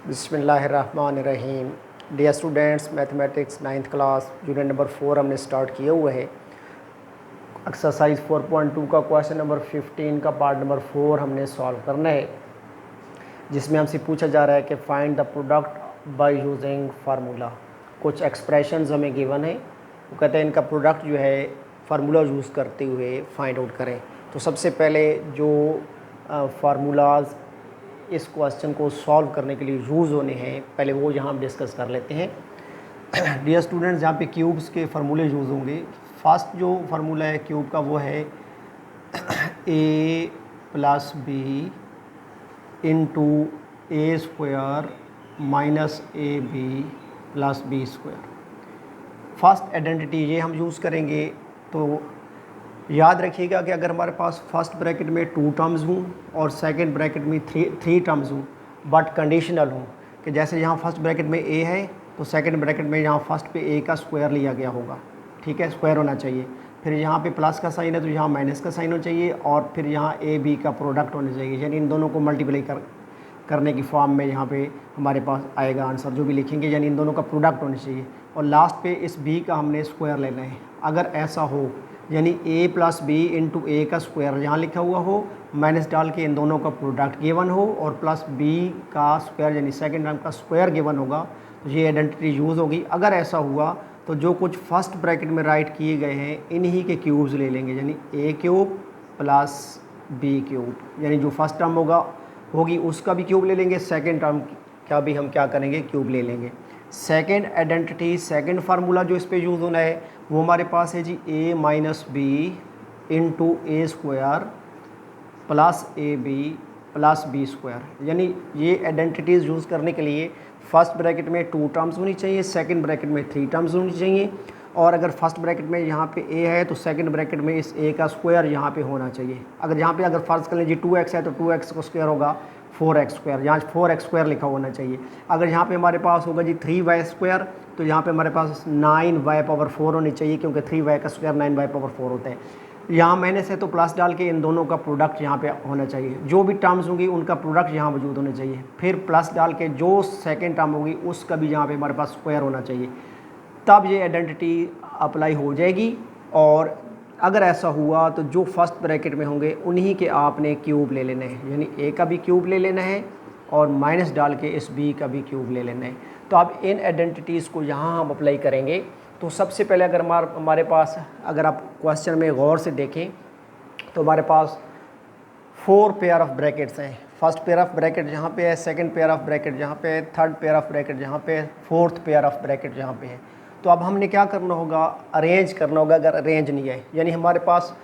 बिस्मिल्लाहिर्रहमानिर्रहीम। Dear students, mathematics 9th class unit number 4 हमने start किए हुए है। एक्सरसाइज 4.2 का क्वेश्चन नंबर 15 का पार्ट नंबर 4 हमने सॉल्व करना है, जिसमें हमसे पूछा जा रहा है कि find the product by using formula. कुछ एक्सप्रेशंस हमें गिवन है, वो कहते हैं इनका प्रोडक्ट जो है फार्मूला यूज़ करते हुए फाइंड आउट करें। तो सबसे पहले जो फार्मूलाज इस क्वेश्चन को सॉल्व करने के लिए यूज़ होने हैं, पहले वो यहाँ हम डिस्कस कर लेते हैं। डियर स्टूडेंट्स, जहाँ पे क्यूब्स के फार्मूले यूज़ होंगे, फर्स्ट जो फार्मूला है क्यूब का वो है a plus B into A square minus A B plus B square. First identity ये हम यूज़ करेंगे। तो याद रखिएगा कि अगर हमारे पास फर्स्ट ब्रैकेट में 2 टर्म्स हों और सेकंड ब्रैकेट में 3 टर्म्स हों, बट कंडीशनल हों, कि जैसे यहाँ फर्स्ट ब्रैकेट में a है तो सेकंड ब्रैकेट में यहाँ फर्स्ट पे a का स्क्वायर लिया गया होगा, ठीक है, स्क्वायर होना चाहिए। फिर यहाँ पे प्लस का साइन है तो यहाँ माइनस का साइन होना चाहिए, और फिर यहाँ a b का प्रोडक्ट होना चाहिए, यानी इन दोनों को मल्टीप्लाई करने की फॉर्म में यहाँ पे हमारे पास आएगा आंसर जो भी लिखेंगे, यानी इन दोनों का प्रोडक्ट होना चाहिए। और लास्ट पे इस b का हमने स्क्वायर लेना है। अगर ऐसा हो, यानी a प्लस बी इंटू ए का स्क्वायर यहाँ लिखा हुआ हो, माइनस डाल के इन दोनों का प्रोडक्ट गिवन हो, और प्लस b का स्क्वायर यानी सेकंड टर्म का स्क्वायर गिवन होगा, तो ये आइडेंटिटी यूज़ होगी। अगर ऐसा हुआ तो जो कुछ फर्स्ट ब्रैकेट में राइट किए गए हैं इन्हीं के क्यूब्स ले लेंगे, यानी a cube plus b cube, यानी जो फर्स्ट टर्म होगी उसका भी क्यूब ले लेंगे, सेकेंड टर्म का भी हम क्या करेंगे, क्यूब ले लेंगे। सेकेंड आइडेंटिटी, सेकेंड फार्मूला जो इस पे यूज़ होना है वो हमारे पास है जी a minus B into A square plus A B plus B square. यानी ये आइडेंटिटीज़ यूज़ करने के लिए फर्स्ट ब्रैकेट में 2 टर्म्स होनी चाहिए, सेकंड ब्रैकेट में 3 टर्म्स होनी चाहिए, और अगर फर्स्ट ब्रैकेट में यहाँ पे a है तो सेकंड ब्रैकेट में इस a का स्क्वायर यहाँ पे होना चाहिए। अगर यहाँ पे अगर फर्स्ट कर लीजिए 2x है तो 2x का स्क्वायर होगा 4x स्क्वायर, यहाँ 4x स्क्वायर लिखा होना चाहिए। अगर यहाँ पे हमारे पास होगा जी 3y स्क्वायर, तो यहाँ पे हमारे पास 9y पावर 4 होनी चाहिए, क्योंकि 3y का स्क्वायर 9y पावर 4 होता है। यहाँ माइनस है तो प्लस डाल के इन दोनों का प्रोडक्ट यहाँ पे होना चाहिए। जो भी टर्म्स होंगी उनका प्रोडक्ट यहाँ मौजूद होना चाहिए। फिर प्लस डाल के जो सेकेंड टर्म होगी उसका भी यहाँ पे हमारे पास स्क्वायर होना चाहिए, तब ये आइडेंटिटी अप्लाई हो जाएगी। और अगर ऐसा हुआ तो जो फर्स्ट ब्रैकेट में होंगे उन्हीं के आपने क्यूब ले लेना है, यानी a का भी क्यूब ले लेना है और माइनस डाल के इस b का भी क्यूब ले लेना है। तो अब इन आइडेंटिटीज़ को यहाँ हम अप्लाई करेंगे। तो सबसे पहले अगर हमारे पास, अगर आप क्वेश्चन में गौर से देखें तो हमारे पास 4 पेयर ऑफ ब्रैकेट्स हैं। फर्स्ट पेयर ऑफ ब्रैकेट यहाँ पे है, सेकंड पेयर ऑफ ब्रैकेट यहाँ पे है, थर्ड पेयर ऑफ ब्रैकेट यहाँ पे है, फोर्थ पेयर ऑफ ब्रैकेट यहाँ पे है। तो अब हमने क्या करना होगा, अरेंज करना होगा। अगर अरेंज नहीं है, यानी हमारे पास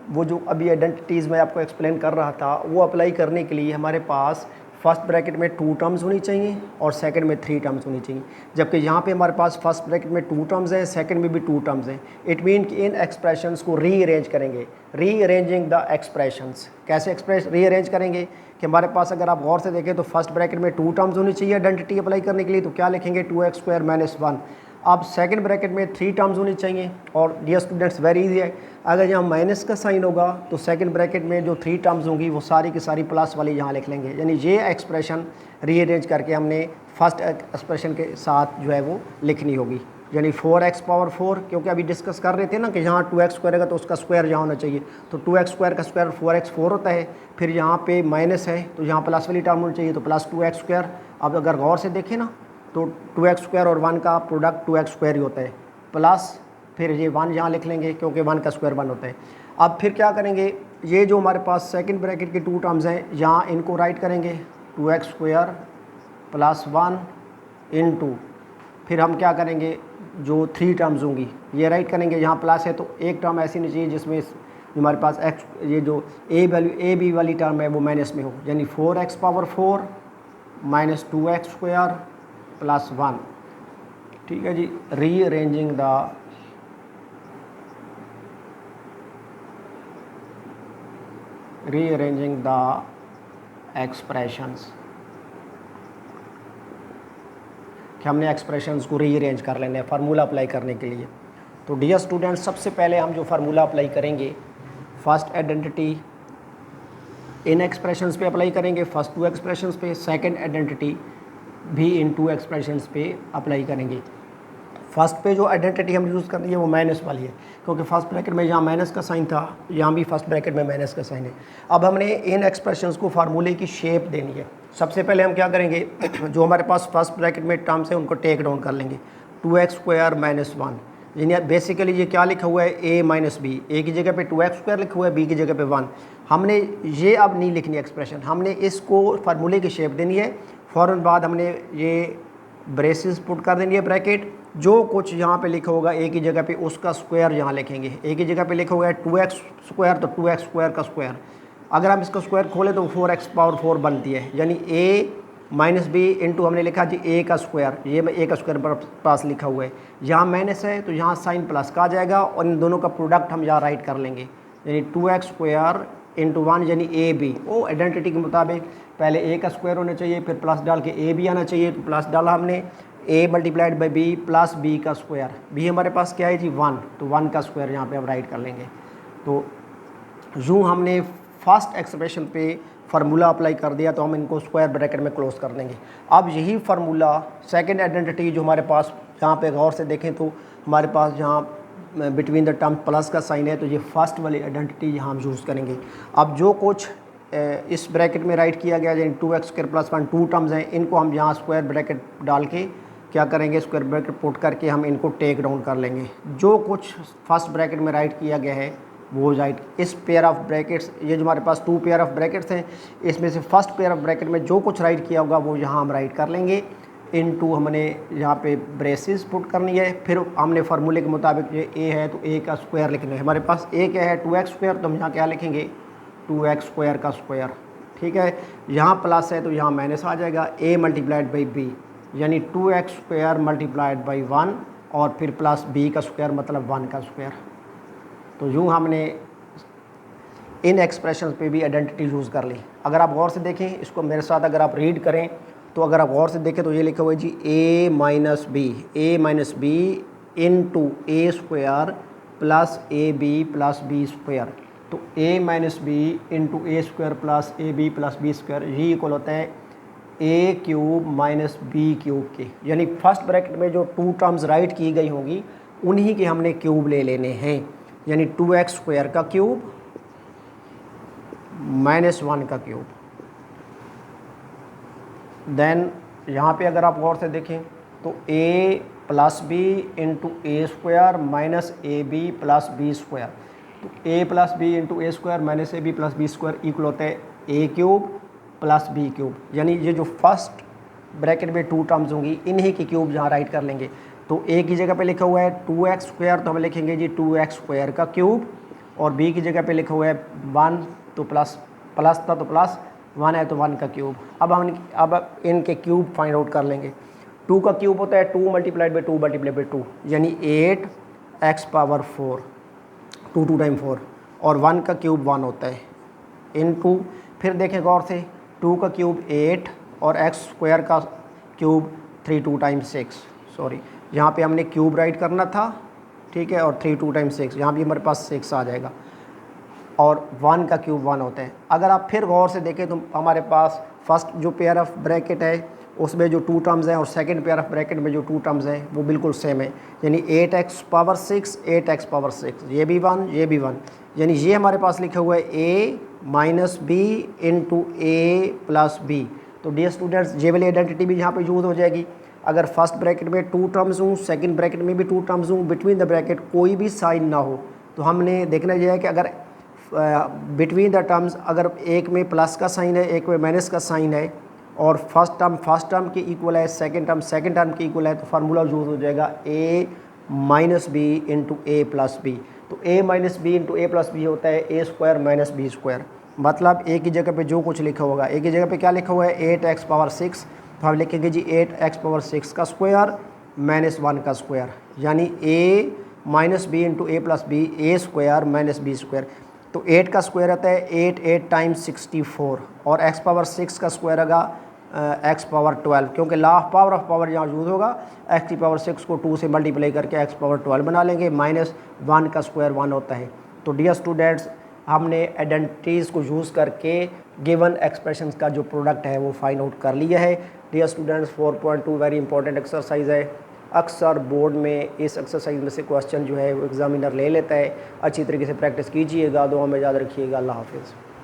वो जो अभी आइडेंटिटीज़ मैं आपको एक्सप्लेन कर रहा था वो अप्लाई करने के लिए हमारे पास फर्स्ट ब्रैकेट में 2 टर्म्स होनी चाहिए और सेकंड में 3 टर्म्स होनी चाहिए। जबकि यहाँ पे हमारे पास फर्स्ट ब्रैकेट में 2 टर्म्स हैं, सेकंड में भी 2 टर्म्स हैं। इट मीन कि इन एक्सप्रेशंस को रीअरेंज करेंगे। रीअरेंजिंग द एक्सप्रेशंस, कैसे रीअरेंज करेंगे कि हमारे पास अगर आप गौर से देखें तो फर्स्ट ब्रैकेट में 2 टर्म्स होनी चाहिए आइडेंटिटी अप्लाई करने के लिए, तो क्या लिखेंगे, 2x स्क्वायर माइनस 1। अब सेकंड ब्रैकेट में 3 टर्म्स होनी चाहिए, और डियर स्टूडेंट्स वेरी इजी है, अगर यहाँ माइनस का साइन होगा तो सेकंड ब्रैकेट में जो 3 टर्म्स होंगी वो सारी की सारी प्लस वाली यहाँ लिख लेंगे। यानी ये एक्सप्रेशन रीअरेंज करके हमने फर्स्ट एक्सप्रेशन के साथ जो है वो लिखनी होगी, यानी 4x पावर 4, क्योंकि अभी डिस्कस कर रहे थे ना कि यहाँ 2x स्क्वायर है तो उसका स्क्वायर यहाँ होना चाहिए, तो 2x स्क्वायर का स्क्वायर 4x 4 होता है। फिर यहाँ पे माइनस है तो यहाँ प्लस वाली टर्म होनी चाहिए, तो प्लस 2x स्क्वायर। अब अगर गौर से देखें ना तो 2x स्क्वायर और 1 का प्रोडक्ट 2x स्क्वायर ही होता है, प्लस फिर ये 1 यहाँ लिख लेंगे क्योंकि 1 का स्क्वायर 1 होता है। अब फिर क्या करेंगे, ये जो हमारे पास सेकंड ब्रैकेट के 2 टर्म्स हैं यहाँ इनको राइट करेंगे 2x स्क्वायर प्लस 1 इंटू, फिर हम क्या करेंगे, जो 3 टर्म्स होंगी ये राइट करेंगे। यहाँ प्लस है तो एक टर्म ऐसी नहीं चाहिए जिसमें हमारे पास x, ये जो a b वाली टर्म है वो माइनस में हो, यानी 4x power 4 minus 2x square plus 1। ठीक है जी, रीअरेंजिंग द एक्सप्रेशंस, कि हमने एक्सप्रेशंस को रीअरेंज कर लेना है फार्मूला अप्लाई करने के लिए। तो डियर स्टूडेंट्स, सबसे पहले हम जो फार्मूला अप्लाई करेंगे, फर्स्ट आइडेंटिटी इन एक्सप्रेशंस पे अप्लाई करेंगे, फर्स्ट 2 एक्सप्रेशंस पे, सेकंड आइडेंटिटी भी इनटू एक्सप्रेशंस पे अप्लाई करेंगे। फर्स्ट पे जो आइडेंटिटी हम यूज़ कर रही है वो माइनस वाली है, क्योंकि फर्स्ट ब्रैकेट में जहाँ माइनस का साइन था यहाँ भी फर्स्ट ब्रैकेट में माइनस का साइन है। अब हमने इन एक्सप्रेशंस को फार्मूले की शेप देनी है। सबसे पहले हम क्या करेंगे, जो हमारे पास फर्स्ट ब्रैकेट में टर्म्स है उनको टेक डाउन कर लेंगे। 2x स्क्वायर माइनस 1, यानी बेसिकली ये क्या लिखा हुआ है, a माइनस बी। ए की जगह पे 2x स्क्वायर लिखा हुआ है, बी की जगह पे 1। हमने ये अब नहीं लिखनी एक्सप्रेशन, हमने इसको फार्मूले की शेप देनी है। फ़ौरन बाद हमने ये ब्रेसेस पुट कर देनी है ब्रैकेट। जो कुछ यहाँ पे लिखा होगा ए की जगह पे उसका स्क्वायर यहाँ लिखेंगे। ए की जगह पे लिखा हुआ है 2x स्क्वायर, तो 2x स्क्वायर का स्क्वायर। अगर हम इसका स्क्वायर खोलें तो 4x पावर 4 बनती है, यानी a माइनस बी इंटू हमने लिखा जी a का स्क्वायर। ये मैं a का स्क्वायर पर पास लिखा हुआ है, यहाँ माइनस है तो यहाँ साइन प्लस का आ जाएगा और इन दोनों का प्रोडक्ट हम यहाँ राइट कर लेंगे, यानी 2x स्क्वायर इंटू 1 यानी ए बी। वो आइडेंटिटी के मुताबिक पहले a का स्क्वायर होना चाहिए, फिर प्लस डाल के a भी आना चाहिए, तो प्लस डाला हमने a multiplied by b plus b का स्क्वायर। b हमारे पास क्या है जी 1, तो 1 का स्क्वायर यहाँ पे हम राइट कर लेंगे। तो यूँ हमने फर्स्ट एक्सप्रेशन पे फार्मूला अप्लाई कर दिया, तो हम इनको स्क्वायर ब्रैकेट में क्लोज कर देंगे। अब यही फार्मूला सेकंड आइडेंटिटी जो हमारे पास यहाँ पे गौर से देखें तो हमारे पास यहाँ बिटवीन द टर्म प्लस का साइन है, तो ये फर्स्ट वाली आइडेंटिटी यहाँ हम यूज़ करेंगे। अब जो कुछ इस ब्रैकेट में राइट किया गया, यानी 2x स्क्वायर प्लस 1 2 टर्म्स हैं, इनको हम यहाँ स्क्वायर ब्रैकेट डाल के क्या करेंगे, स्क्वायर ब्रैकेट पुट करके हम इनको टेक डाउन कर लेंगे। जो कुछ फर्स्ट ब्रैकेट में राइट किया गया है वो राइट इस पेयर ऑफ ब्रैकेट्स, ये जो हमारे पास 2 पेयर ऑफ ब्रैकेट्स हैं, इसमें से फर्स्ट पेयर ऑफ ब्रैकेट में जो कुछ राइट किया होगा वो यहाँ हम राइट कर लेंगे। इनटू हमने यहाँ पे ब्रेसेस पुट करनी है। फिर हमने फार्मूले के मुताबिक ये a है तो a का स्क्वायर लिखना है। हमारे पास a क्या है 2x स्क्वायर, तो हम यहाँ क्या लिखेंगे 2x स्क्वायर का स्क्वायर। ठीक है, यहाँ प्लस है तो यहाँ माइनस आ जाएगा, a मल्टीप्लाइड बाई b, यानी 2x स्क्वायर मल्टीप्लाइड बाई 1 और फिर प्लस b का स्क्वायर मतलब 1 का स्क्वायर। तो यूँ हमने इन एक्सप्रेशन पे भी आइडेंटिटी यूज़ कर ली। अगर आप गौर से देखें इसको मेरे साथ, अगर आप रीड करें तो अगर आप गौर से देखें तो ये लिखा हुआ है जी a minus B into A square plus A B plus B square. तो a minus B into A square plus A B plus B square ये इक्वल होता है a cube minus B cube के, यानी फर्स्ट ब्रैकेट में जो 2 terms right की गई होंगी उन्हीं के हमने क्यूब ले लेने हैं, यानी 2x स्क्वायर का क्यूब माइनस 1 का क्यूब। देन यहाँ पे अगर आप गौर से देखें तो a plus B into A square minus A B plus B square. तो a plus B into A square minus A B plus B square equal होता है a cube plus B cube, यानी ये जो फर्स्ट ब्रैकेट में 2 terms होंगी इन्हीं की क्यूब यहाँ राइट कर लेंगे। तो a की जगह पे लिखा हुआ है 2x स्क्वायर, तो हम लिखेंगे जी 2x स्क्वायर का क्यूब, और b की जगह पे लिखा हुआ है 1, तो प्लस था तो प्लस 1 है तो 1 का क्यूब। अब इनके क्यूब फाइंड आउट कर लेंगे। 2 का क्यूब होता है 2 मल्टीप्लाइड बाई 2 मल्टीप्लाइड बाई 2, यानी 8x पावर 4, 2 टाइम 4, और 1 का क्यूब 1 होता है इनटू, फिर देखें गौर से 2 का क्यूब 8 और x स्क्वायर का क्यूब 3 2 टाइम 6, सॉरी यहाँ पे हमने क्यूब राइट करना था, ठीक है, और 3 2 टाइम 6, यहाँ भी हमारे पास 6 आ जाएगा, और 1 का क्यूब 1 होता है। अगर आप फिर गौर से देखें तो हमारे पास फर्स्ट जो पेयर ऑफ ब्रैकेट है उसमें जो 2 टर्म्स हैं और सेकंड पेयर ऑफ ब्रैकेट में जो 2 टर्म्स हैं वो बिल्कुल सेम है, यानी 8x पावर 6 8x पावर 6, ये भी 1 ये भी 1, यानी ये हमारे पास लिखा हुआ है a minus B into A plus B. तो डियर स्टूडेंट्स ये वाली आइडेंटिटी भी यहाँ पे यूज़ हो जाएगी। अगर फर्स्ट ब्रैकेट में 2 टर्म्स हों, सेकंड ब्रैकेट में भी 2 टर्म्स हों, बिटवीन द ब्रैकेट कोई भी साइन ना हो, तो हमने देखना यह है कि अगर बिटवीन द टर्म्स अगर एक में प्लस का साइन है एक में माइनस का साइन है और फर्स्ट टर्म के इक्वल है, सेकंड टर्म के इक्वल है, तो फार्मूला यूज़ हो जाएगा a minus B into A plus B. तो a minus B into A plus B होता है a square minus B square, मतलब a की जगह पे जो कुछ लिखा होगा, a की जगह पे क्या लिखा हुआ है 8x पावर 6, तो हम लिखेंगे जी 8x पावर 6 का स्क्वायर माइनस 1 का स्क्वायर, यानी a minus B into A plus B A square minus B square. तो 8 का स्क्वायर आता है 8 टाइम्स 64, और x पावर 6 का स्क्वायर होगा x पावर 12, क्योंकि लॉ ऑफ पावर यहाँ यूज़ होगा, x की पावर 6 को 2 से मल्टीप्लाई करके x पावर 12 बना लेंगे, माइनस 1 का स्क्वायर 1 होता है। तो डियर स्टूडेंट्स हमने आइडेंटिटीज़ को यूज़ करके गिवन एक्सप्रेशंस का जो प्रोडक्ट है वो फाइंड आउट कर लिया है। Dear students 4.2 very important exercise है। अक्सर बोर्ड में इस एक्सरसाइज में से क्वेश्चन जो है वो एग्जामिनर ले लेता है। अच्छी तरीके से प्रैक्टिस कीजिएगा। दुआ में याद रखिएगा। अल्लाह हाफिज़।